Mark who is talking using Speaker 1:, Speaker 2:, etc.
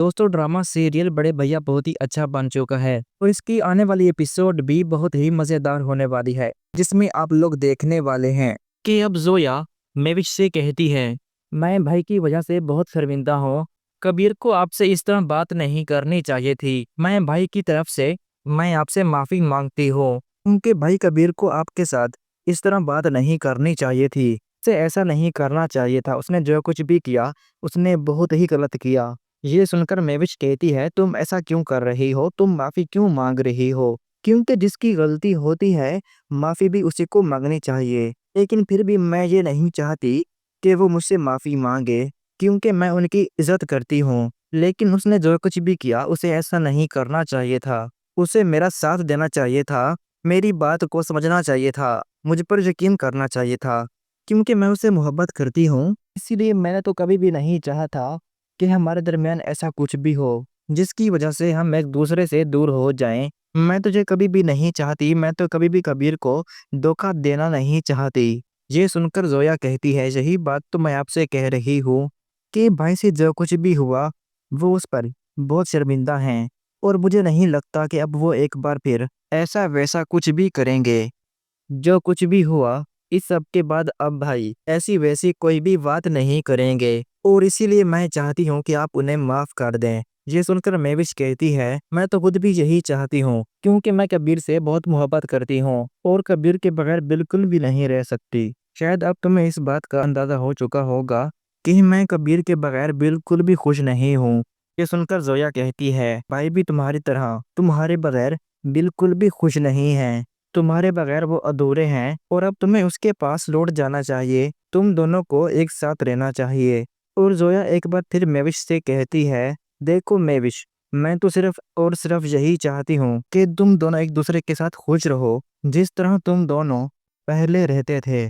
Speaker 1: दोस्तों drama serial बड़े भैया बहुत ही अच्छा बन चुका है और इसकी आने वाली एपिसोड भी बहुत ही मजेदार होने वाली है, जिसमें आप लोग देखने वाले हैं कि अब जोया मेविश से कहती है, मैं भाई की वजह से बहुत शर्मिंदा हूँ। कबीर को आपसे इस तरह बात नहीं करनी चाहिए थी। मैं भाई की तरफ से मैं आपसे माफी मांगती हूँ। उनके भाई कबीर को आपके साथ इस तरह बात नहीं करनी चाहिए थी। उसे ऐसा नहीं करना चाहिए था। उसने जो कुछ भी किया उसने बहुत ही गलत किया। ये सुनकर मेविश कहती है, तुम ऐसा क्यों कर रही हो? तुम माफी क्यों मांग रही हो? क्योंकि जिसकी गलती होती है माफी भी उसी को मांगनी चाहिए। लेकिन फिर भी मैं ये नहीं चाहती कि वो मुझसे माफी मांगे, क्योंकि मैं उनकी इज्जत करती हूँ। लेकिन उसने जो कुछ भी किया उसे ऐसा नहीं करना चाहिए था। उसे मेरा साथ देना चाहिए था, मेरी बात को समझना चाहिए था, मुझ पर यकीन करना चाहिए था, क्योंकि मैं उसे मोहब्बत करती हूँ। इसीलिए मैंने तो कभी भी नहीं चाहा था कि हमारे दरमियान ऐसा कुछ भी हो जिसकी वजह से हम एक दूसरे से दूर हो जाएं। मैं तुझे कभी भी नहीं चाहती, मैं तो कभी भी कबीर को धोखा देना नहीं चाहती। ये सुनकर जोया कहती है, यही बात तो मैं आपसे कह रही हूँ कि भाई से जो कुछ भी हुआ वो उस पर बहुत शर्मिंदा हैं और मुझे नहीं लगता कि अब वो एक बार फिर ऐसा वैसा कुछ भी करेंगे। जो कुछ भी हुआ इस सब के बाद अब भाई ऐसी वैसी कोई भी बात नहीं करेंगे और इसीलिए मैं चाहती हूँ कि आप उन्हें माफ कर दें। ये सुनकर मेविश कहती है, मैं तो खुद भी यही चाहती हूँ, क्योंकि मैं कबीर से बहुत मोहब्बत करती हूँ और कबीर के बगैर बिल्कुल भी नहीं रह सकती। शायद अब तुम्हें इस बात का अंदाजा हो चुका होगा कि मैं कबीर के बगैर बिल्कुल भी खुश नहीं हूँ। ये सुनकर जोया कहती है, भाई भी तुम्हारी तरह तुम्हारे बगैर बिल्कुल भी खुश नहीं है। तुम्हारे बगैर वो अधूरे हैं और अब तुम्हें उसके पास लौट जाना चाहिए। तुम दोनों को एक साथ रहना चाहिए। और जोया एक बार फिर मेविश से कहती है, देखो मेविश, मैं तो सिर्फ और सिर्फ यही चाहती हूँ कि तुम दोनों एक दूसरे के साथ खुश रहो, जिस तरह तुम दोनों पहले रहते थे।